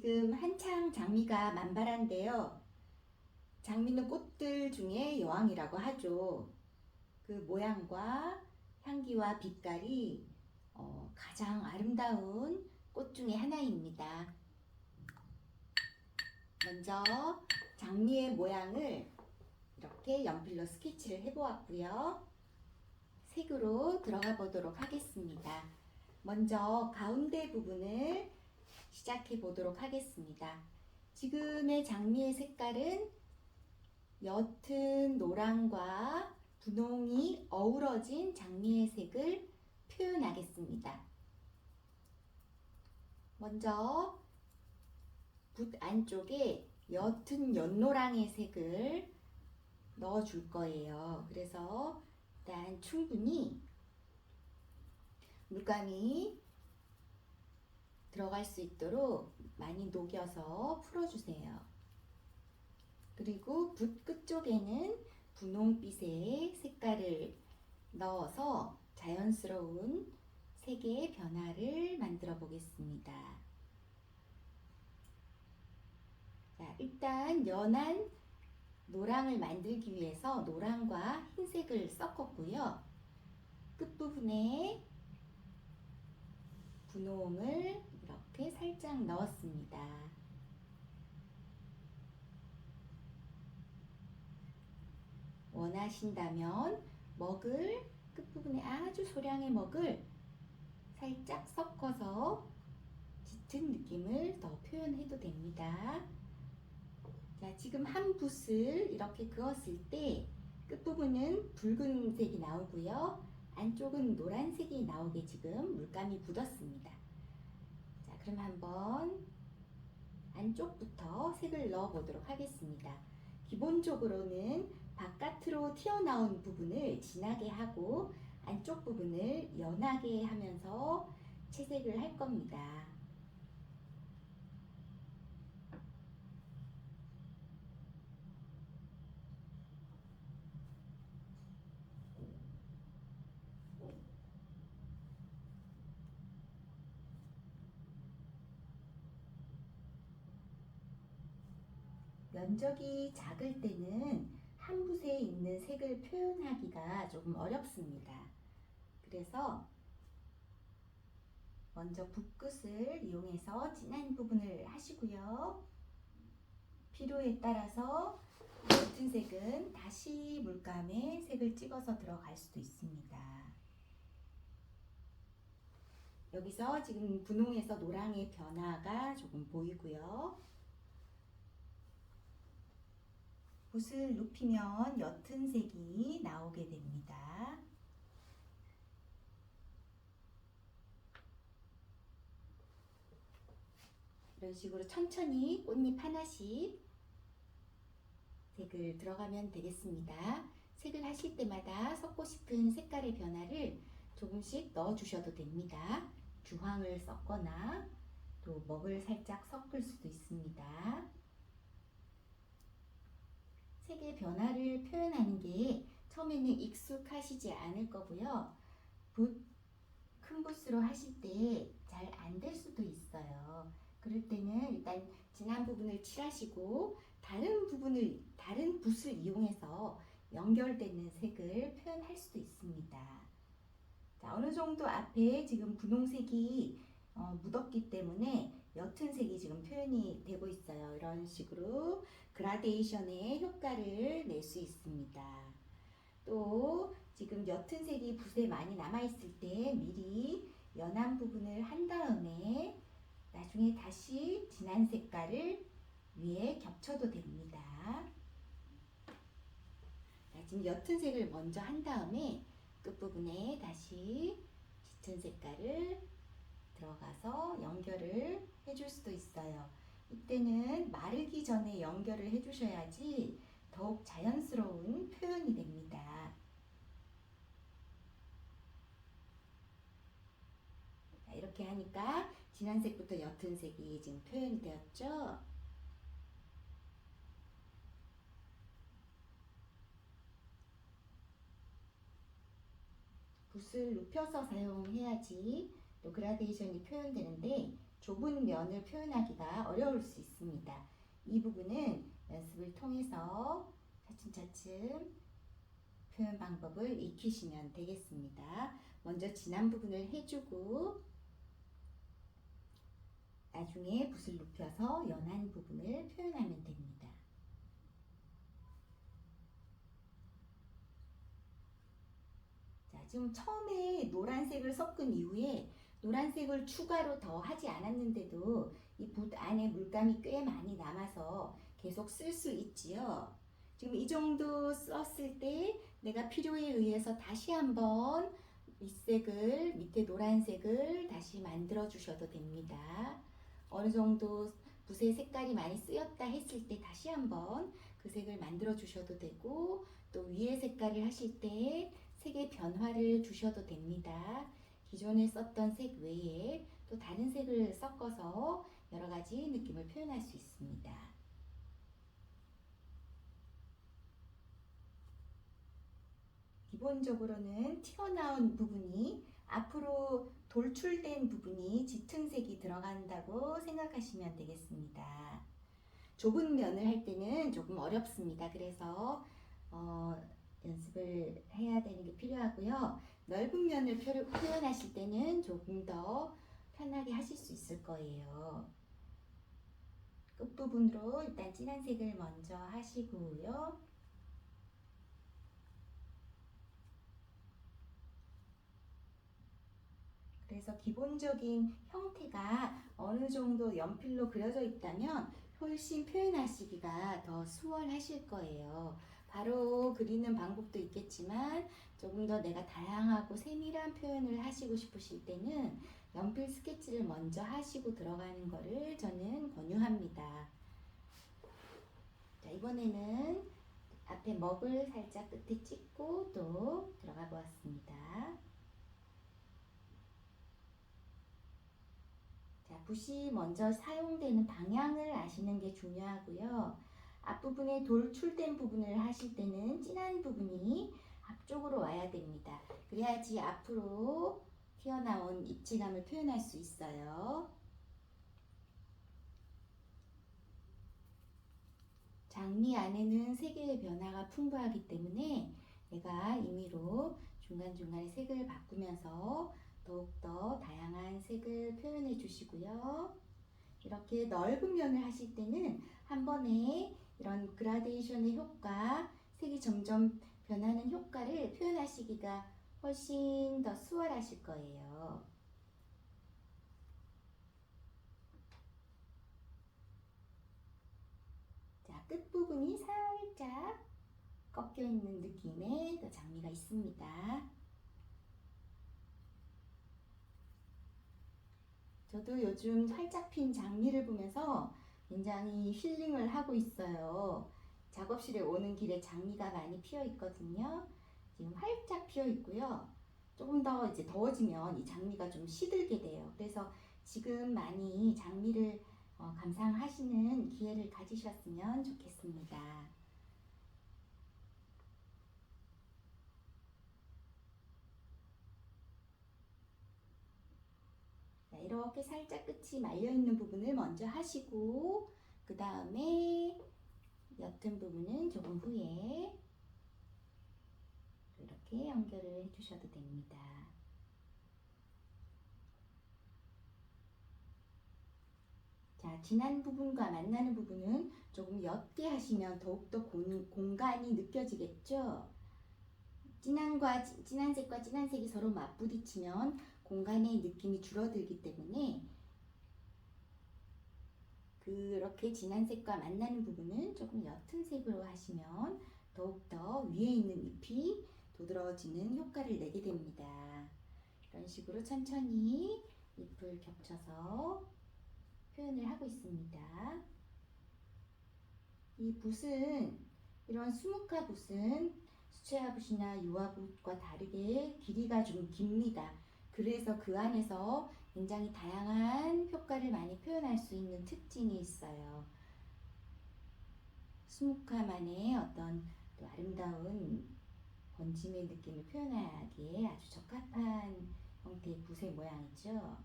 지금 한창 장미가 만발한데요. 장미는 꽃들 중에 여왕이라고 하죠. 그 모양과 향기와 빛깔이 가장 아름다운 꽃 중에 하나입니다. 먼저 장미의 모양을 이렇게 연필로 스케치를 해보았고요. 색으로 들어가 보도록 하겠습니다. 먼저 가운데 부분을 시작해 보도록 하겠습니다. 지금의 장미의 색깔은 옅은 노랑과 분홍이 어우러진 장미의 색을 표현하겠습니다. 먼저 붓 안쪽에 옅은 연노랑의 색을 넣어 줄 거예요. 그래서 일단 충분히 물감이 들어갈 수 있도록 많이 녹여서 풀어주세요. 그리고 붓 끝쪽에는 분홍빛의 색깔을 넣어서 자연스러운 색의 변화를 만들어 보겠습니다. 자, 일단 연한 노랑을 만들기 위해서 노랑과 흰색을 섞었고요. 끝부분에 분홍을 이렇게 살짝 넣었습니다. 원하신다면 먹을 끝부분에 아주 소량의 먹을 살짝 섞어서 짙은 느낌을 더 표현해도 됩니다. 자, 지금 한 붓을 이렇게 그었을 때 끝부분은 붉은색이 나오고요. 안쪽은 노란색이 나오게 지금 물감이 묻었습니다. 자, 그럼 한번 안쪽부터 색을 넣어 보도록 하겠습니다. 기본적으로는 바깥으로 튀어나온 부분을 진하게 하고 안쪽 부분을 연하게 하면서 채색을 할 겁니다. 면적이 작을 때는 한 붓에 있는 색을 표현하기가 조금 어렵습니다. 그래서 먼저 붓끝을 이용해서 진한 부분을 하시고요. 필요에 따라서 옅은 색은 다시 물감에 색을 찍어서 들어갈 수도 있습니다. 여기서 지금 분홍에서 노랑의 변화가 조금 보이고요. 붓을 눕히면 옅은 색이 나오게 됩니다. 이런 식으로 천천히 꽃잎 하나씩 색을 들어가면 되겠습니다. 색을 하실 때마다 섞고 싶은 색깔의 변화를 조금씩 넣어 주셔도 됩니다. 주황을 섞거나 또 먹을 살짝 섞을 수도 있습니다. 색의 변화를 표현하는 게 처음에는 익숙하시지 않을 거고요. 큰 붓으로 하실 때 잘 안 될 수도 있어요. 그럴 때는 일단 진한 부분을 칠하시고 다른 붓을 이용해서 연결되는 색을 표현할 수도 있습니다. 자, 어느 정도 앞에 지금 분홍색이 묻었기 때문에 옅은 색이 지금 표현이 되고 있어요. 이런 식으로 그라데이션의 효과를 낼 수 있습니다. 또 지금 옅은 색이 붓에 많이 남아 있을 때 미리 연한 부분을 한 다음에 나중에 다시 진한 색깔을 위에 겹쳐도 됩니다. 자, 지금 옅은 색을 먼저 한 다음에 끝부분에 다시 짙은 색깔을 들어가서 연결을 해줄 수도 있어요. 이때는 마르기 전에 연결을 해주셔야지 더욱 자연스러운 표현이 됩니다. 자, 이렇게 하니까 진한 색부터 옅은 색이 지금 표현이 되었죠? 붓을 눕혀서 사용해야지 또 그라데이션이 표현되는데 좁은 면을 표현하기가 어려울 수 있습니다. 이 부분은 연습을 통해서 차츰차츰 표현 방법을 익히시면 되겠습니다. 먼저 진한 부분을 해주고 나중에 붓을 눕혀서 연한 부분을 표현하면 됩니다. 자, 지금 처음에 노란색을 섞은 이후에 노란색을 추가로 더 하지 않았는데도 이 붓 안에 물감이 꽤 많이 남아서 계속 쓸 수 있지요. 지금 이 정도 썼을 때 내가 필요에 의해서 다시 한번 윗색을, 밑에 노란색을 다시 만들어 주셔도 됩니다. 어느 정도 붓의 색깔이 많이 쓰였다 했을 때 다시 한번 그 색을 만들어 주셔도 되고, 또 위에 색깔을 하실 때 색의 변화를 주셔도 됩니다. 기존에 썼던 색 외에 또 다른 색을 섞어서 여러 가지 느낌을 표현할 수 있습니다. 기본적으로는 튀어나온 부분이 앞으로 돌출된 부분이 짙은 색이 들어간다고 생각하시면 되겠습니다. 좁은 면을 할 때는 조금 어렵습니다. 그래서 연습을 해야 되는 게 필요하고요. 넓은 면을 표현하실 때는 조금 더 편하게 하실 수 있을 거예요. 끝부분으로 일단 진한 색을 먼저 하시고요. 그래서 기본적인 형태가 어느 정도 연필로 그려져 있다면 훨씬 표현하시기가 더 수월하실 거예요. 바로 그리는 방법도 있겠지만 조금 더 내가 다양하고 세밀한 표현을 하시고 싶으실 때는 연필 스케치를 먼저 하시고 들어가는 거를 저는 권유합니다. 자, 이번에는 앞에 먹을 살짝 끝에 찍고 또 들어가 보았습니다. 자, 붓이 먼저 사용되는 방향을 아시는 게 중요하고요. 앞부분에 돌출된 부분을 하실 때는 진한 부분이 앞쪽으로 와야 됩니다. 그래야지 앞으로 튀어나온 입체감을 표현할 수 있어요. 장미 안에는 색의 변화가 풍부하기 때문에 내가 임의로 중간중간에 색을 바꾸면서 더욱더 다양한 색을 표현해 주시고요. 이렇게 넓은 면을 하실 때는 한 번에 이런 그라데이션의 효과, 색이 점점 변하는 효과를 표현하시기가 훨씬 더 수월하실 거예요. 자, 끝부분이 살짝 꺾여 있는 느낌의 장미가 있습니다. 저도 요즘 활짝 핀 장미를 보면서 굉장히 힐링을 하고 있어요. 작업실에 오는 길에 장미가 많이 피어 있거든요. 지금 활짝 피어 있고요. 조금 더 이제 더워지면 이 장미가 좀 시들게 돼요. 그래서 지금 많이 장미를 감상하시는 기회를 가지셨으면 좋겠습니다. 자, 이렇게 살짝 끝이 말려있는 부분을 먼저 하시고 그 다음에 옅은 부분은 조금 후에 이렇게 연결을 해주셔도 됩니다. 자, 진한 부분과 만나는 부분은 조금 옅게 하시면 더욱더 공간이 느껴지겠죠? 진한 색과 진한 색이 서로 맞부딪히면 공간의 느낌이 줄어들기 때문에 그렇게 진한 색과 만나는 부분은 조금 옅은 색으로 하시면 더욱더 위에 있는 잎이 도드라지는 효과를 내게 됩니다. 이런 식으로 천천히 잎을 겹쳐서 표현을 하고 있습니다. 이 붓은 이런 수묵화 붓은 수채화 붓이나 유화 붓과 다르게 길이가 좀 깁니다. 그래서 그 안에서 굉장히 다양한 효과를 많이 표현할 수 있는 특징이 있어요. 수묵화만의 어떤 또 아름다운 번짐의 느낌을 표현하기에 아주 적합한 형태의 붓의 모양이죠.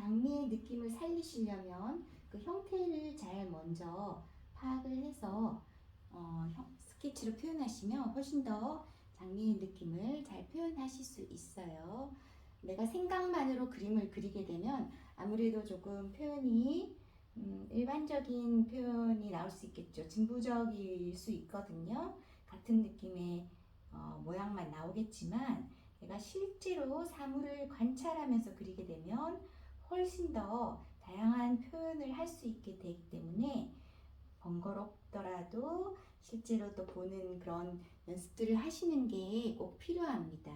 장미의 느낌을 살리시려면 그 형태를 잘 먼저 파악을 해서 스케치로 표현하시면 훨씬 더 장미의 느낌을 잘 표현하실 수 있어요. 내가 생각만으로 그림을 그리게 되면 아무래도 조금 표현이 일반적인 표현이 나올 수 있겠죠. 진부적일 수 있거든요. 같은 느낌의 모양만 나오겠지만 내가 실제로 사물을 관찰하면서 그리게 되면 훨씬 더 다양한 표현을 할 수 있게 되기 때문에 번거롭더라도 실제로 또 보는 그런 연습들을 하시는 게 꼭 필요합니다.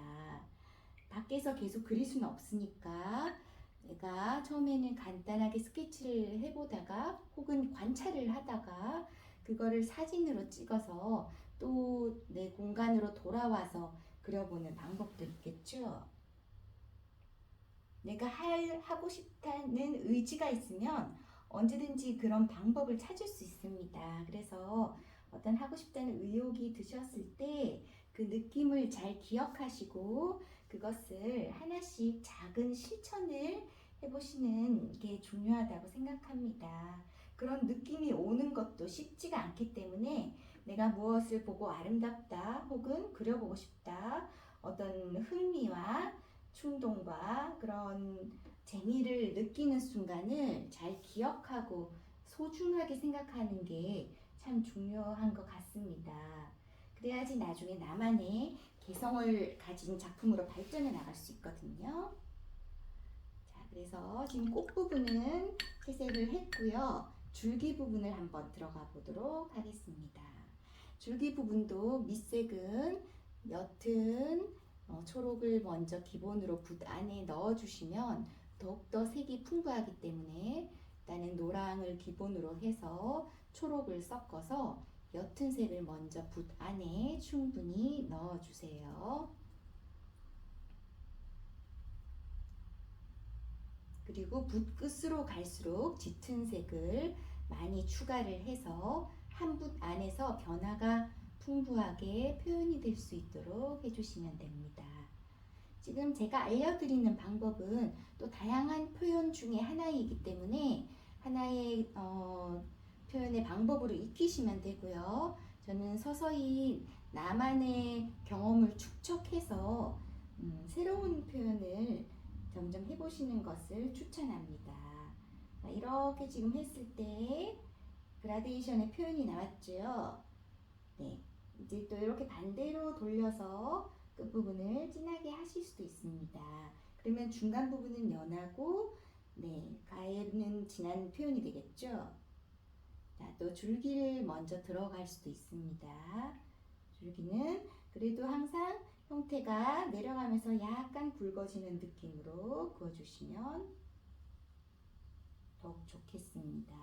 밖에서 계속 그릴 수는 없으니까 내가 처음에는 간단하게 스케치를 해보다가 혹은 관찰을 하다가 그거를 사진으로 찍어서 또 내 공간으로 돌아와서 그려보는 방법도 있겠죠. 내가 하고 싶다는 의지가 있으면 언제든지 그런 방법을 찾을 수 있습니다. 그래서 어떤 하고 싶다는 의욕이 드셨을 때 그 느낌을 잘 기억하시고 그것을 하나씩 작은 실천을 해보시는 게 중요하다고 생각합니다. 그런 느낌이 오는 것도 쉽지가 않기 때문에 내가 무엇을 보고 아름답다 혹은 그려보고 싶다 어떤 흥미와 충동과 그런 재미를 느끼는 순간을 잘 기억하고 소중하게 생각하는 게 참 중요한 것 같습니다. 그래야지 나중에 나만의 개성을 가진 작품으로 발전해 나갈 수 있거든요. 자, 그래서 지금 꽃 부분은 채색을 했고요. 줄기 부분을 한번 들어가 보도록 하겠습니다. 줄기 부분도 밑색은 옅은 초록을 먼저 기본으로 붓 안에 넣어주시면 더욱더 색이 풍부하기 때문에 일단은 노랑을 기본으로 해서 초록을 섞어서 옅은 색을 먼저 붓 안에 충분히 넣어주세요. 그리고 붓 끝으로 갈수록 짙은 색을 많이 추가를 해서 한 붓 안에서 변화가 풍부하게 표현이 될 수 있도록 해주시면 됩니다. 지금 제가 알려드리는 방법은 또 다양한 표현 중에 하나이기 때문에 하나의 표현의 방법으로 익히시면 되고요. 저는 서서히 나만의 경험을 축적해서 새로운 표현을 점점 해보시는 것을 추천합니다. 이렇게 지금 했을 때 그라데이션의 표현이 나왔죠. 네, 이제 또 이렇게 반대로 돌려서 끝부분을 진하게 하실 수도 있습니다. 그러면 중간 부분은 연하고 네, 가에는 진한 표현이 되겠죠. 자, 또 줄기를 먼저 들어갈 수도 있습니다. 줄기는 그래도 항상 형태가 내려가면서 약간 굵어지는 느낌으로 그어주시면 더욱 좋겠습니다.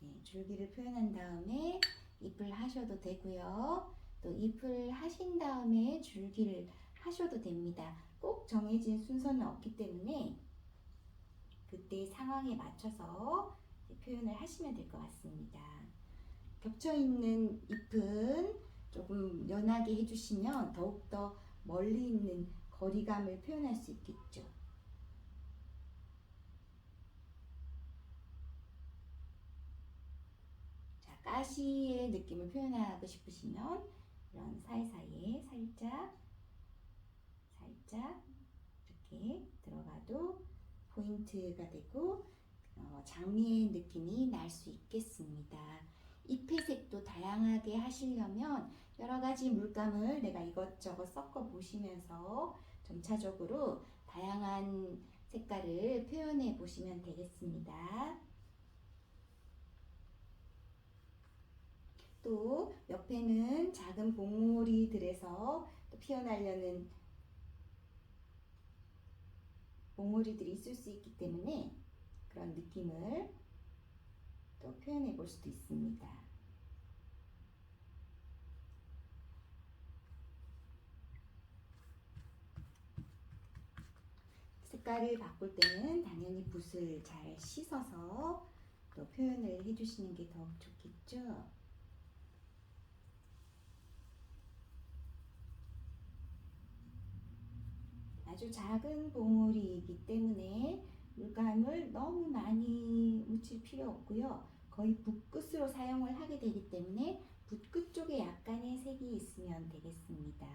네, 줄기를 표현한 다음에 잎을 하셔도 되고요. 또 잎을 하신 다음에 줄기를 하셔도 됩니다. 꼭 정해진 순서는 없기 때문에 그때 상황에 맞춰서 표현을 하시면 될 것 같습니다. 겹쳐있는 잎은 조금 연하게 해주시면 더욱더 멀리 있는 거리감을 표현할 수 있겠죠. 자, 가시의 느낌을 표현하고 싶으시면 이런 사이사이에 살짝 이렇게 들어가도 포인트가 되고 장미의 느낌이 날 수 있겠습니다. 잎의 색도 다양하게 하시려면 여러 가지 물감을 내가 이것저것 섞어 보시면서 점차적으로 다양한 색깔을 표현해 보시면 되겠습니다. 또 옆에는 작은 봉오리들에서 또 피어나려는 봉오리들이 있을 수 있기 때문에 그런 느낌을 또 표현해 볼 수도 있습니다. 색깔을 바꿀 때는 당연히 붓을 잘 씻어서 또 표현을 해주시는 게 더욱 좋겠죠. 아주 작은 봉오리이기 때문에 물감을 너무 많이 묻힐 필요 없고요. 거의 붓끝으로 사용을 하게 되기 때문에 붓끝 쪽에 약간의 색이 있으면 되겠습니다.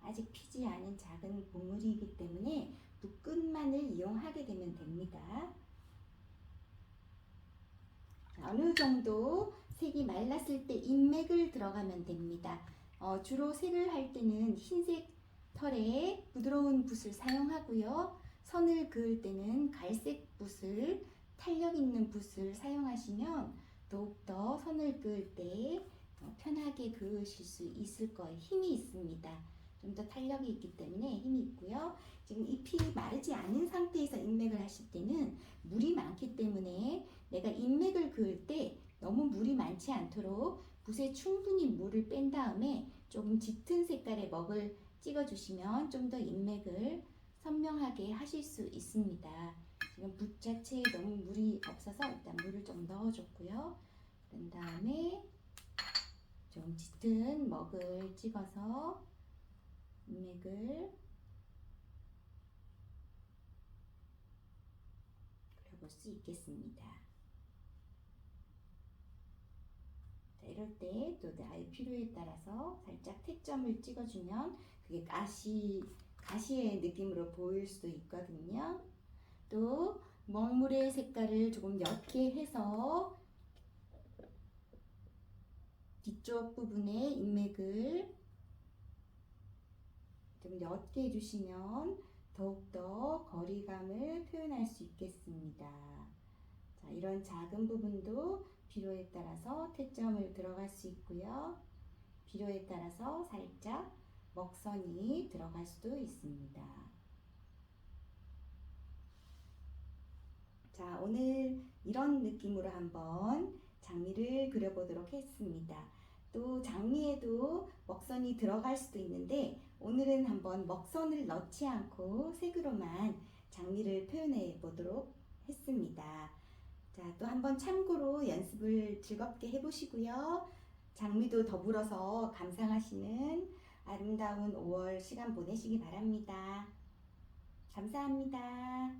아직 피지 않은 작은 보물이기 때문에 붓끝만을 이용하게 되면 됩니다. 어느 정도 색이 말랐을 때 인맥을 들어가면 됩니다. 주로 색을 할 때는 흰색 털에 부드러운 붓을 사용하고요. 선을 그을 때는 갈색 붓을, 탄력 있는 붓을 사용하시면 더욱더 선을 그을 때 편하게 그으실 수 있을 거예요. 힘이 있습니다. 좀 더 탄력이 있기 때문에 힘이 있고요. 지금 잎이 마르지 않은 상태에서 인맥을 하실 때는 물이 많기 때문에 내가 인맥을 그을 때 너무 물이 많지 않도록 붓에 충분히 물을 뺀 다음에 조금 짙은 색깔의 먹을 찍어주시면 좀 더 인맥을 선명하게 하실 수 있습니다. 지금 붓 자체에 너무 물이 없어서 일단 물을 좀 넣어줬고요. 그런 다음에 좀 짙은 먹을 찍어서 인맥을 그려볼 수 있겠습니다. 자, 이럴 때 또 나의 필요에 따라서 살짝 태점을 찍어주면 그게 가시의 느낌으로 보일 수도 있거든요. 또 먹물의 색깔을 조금 옅게 해서 뒤쪽 부분에 인맥을 좀 옅게 해주시면 더욱더 거리감을 표현할 수 있겠습니다. 자, 이런 작은 부분도 필요에 따라서 태점을 들어갈 수 있고요. 필요에 따라서 살짝 먹선이 들어갈 수도 있습니다. 자, 오늘 이런 느낌으로 한번 장미를 그려보도록 했습니다. 또 장미에도 먹선이 들어갈 수도 있는데 오늘은 한번 먹선을 넣지 않고 색으로만 장미를 표현해 보도록 했습니다. 자, 또 한번 참고로 연습을 즐겁게 해보시고요. 장미도 더불어서 감상하시는 아름다운 5월 시간 보내시기 바랍니다. 감사합니다.